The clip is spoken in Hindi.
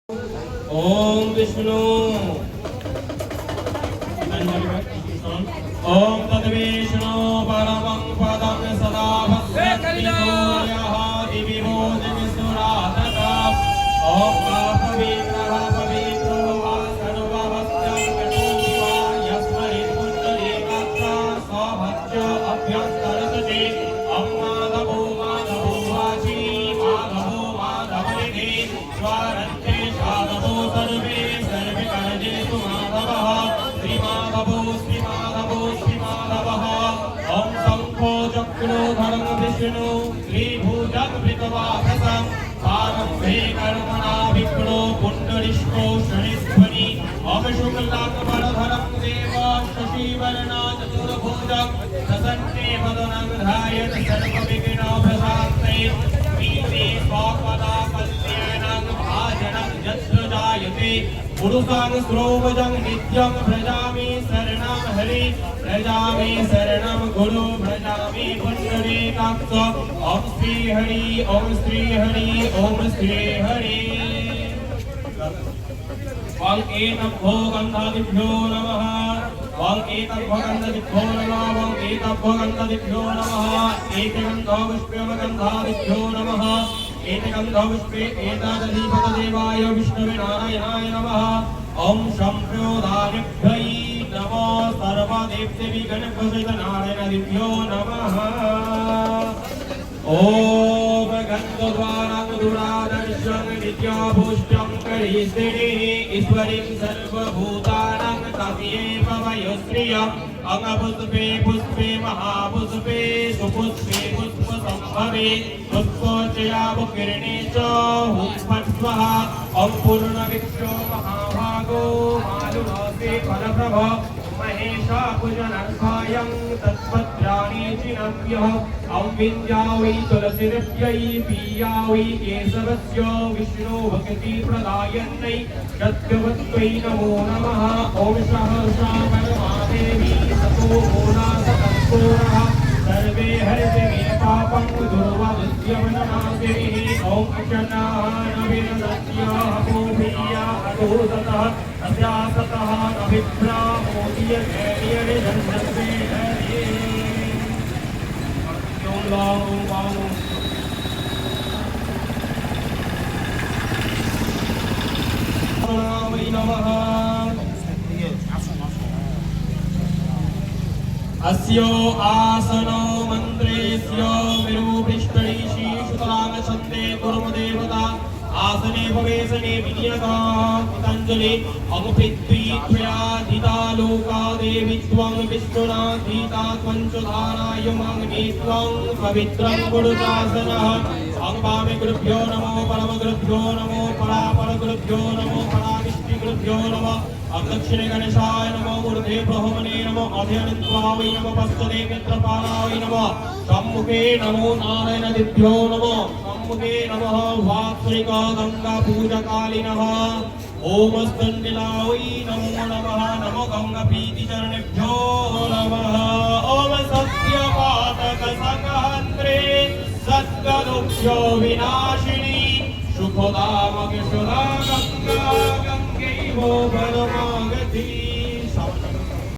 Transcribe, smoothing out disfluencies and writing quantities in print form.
ओम विष्णु ओम तद्विष्णु परमं पदं सदा भस्मसूर्यः दिविभो दिविसुरातः ओम पवित्रः पवित्रो वा सर्वभस्त्यङ्कटोऽपि वा यस्मैर्मुण्डलीकाक्षा स्वभज्य अभ्यस्तरते ओम माधवो माधवो वाची माधवो माधवनिधि स्वरन्ते साधवो सर्वे सर्वे कर्जेषु माधवः श्रीमाधवो श्रीमाधवो श्रीमाधवः ओम शंखो चक्रोधरं विष्णु श्रीभुजगवृतवाहसं आरम्भे कर्मणा विघ्नो पुण्डरीष्टो शनिध्वनि ओम शुक्लांबरधरं देव शशिवर्णा चतुर्भुजं प्रसन्ने वदनं ध्यायेत् सर्वविघ्नोपशान्तये मीते स्वापदा कल्याणं भाजनं यत्र जायते पुरुषां श्रोवजं नित्यं भजामि शरणं हरि भजामि शरणं गुरु भजामि पुण्डरीकाक्ष ओम श्री हरि ओम श्री हरि ओम श्री हरि वं एतभ्यो गन्धादिभ्यो नमः वं एतभ्यो गन्धादिभ्यो नमः वं एतभ्यो गन्धादिभ्यो नमः एतगन्धो पुष्पगन्धादिभ्यो नमः एतगन्धो पुष्पे एतादधिपतदेवाय विष्णवे नारायणाय नमः ओम शम्प्रोदानिभ्यै नमो सर्वदेवदेवी गणपतिसहित नारायणादिभ्यो नमः ओम गन्धद्वारं दुरादर्शं नित्याभूष्टं करिष्येः ईश्वरीं सर्वभूतानां तस्यैव वयोश्रियम् अंगपुष्पे पुष्पे महापुष्पे सुपुष्पे पुष्पसम्भवे पुष्पोच्चयावकिरणे च हुं फट् स्वाहा ॐ पूर्णविक्षो महाभागो मालुनासे फलप्रभ महेशाकुजनर्भायं तत्पत्राणि चिनव्यः ॐ विन्द्यावै तुलसीर्यै पीयावै केशवस्य विष्णो भक्तिप्रदायन्नै सत्यवत्त्वै नमो नमः ॐ सहर्षा परमादेवी सतो मूलासकर्पूरः सर्वे हरिते मे पापं दुर्वादित्यवननाशिनी ॐ अचनानविरदत्या अपोभिया अटोदतः अस्यासतः अभिभ्रामोदीयधैर्यनिधन्धन्ते हरे ॐ लां ॐ वां वै नमः अस्यो आसनो मन्त्रेस्यो विरूपृष्ठैषि सुतरागच्छन्ते कुर्मदेवता आसने भवेशने विनियगा पतञ्जलि अगुपृथ्वी त्वया धिता लोका देवी त्वं विष्णुनाधीता त्वञ्चधारायमाग्नि त्वं पवित्रं गुरुशासनः अंगामि गुरुभ्यो नमो परमगुरुभ्यो नमो परापरगुरुभ्यो नमो पराविष्णुगुरुभ्यो नमः दक्षिणे गणेशाय नमो ऊर्ध्वे ब्रह्मणे नमो अध्ययनत्वाय नमो पश्चदे मित्रपालाय नमः सम्मुखे नमो नारायणादिभ्यो नमः सम्मुखे नमः वात्सरिका गंगा पूजकालिनः ओम स्तंडिलाय नमो नमः नमो गंगा प्रीतिचरणेभ्यो नमः ओम सत्यपातक संहन्त्रे सद्गदुभ्यो विनाशिनी शुभदामक शुदा गंगा गंगैवो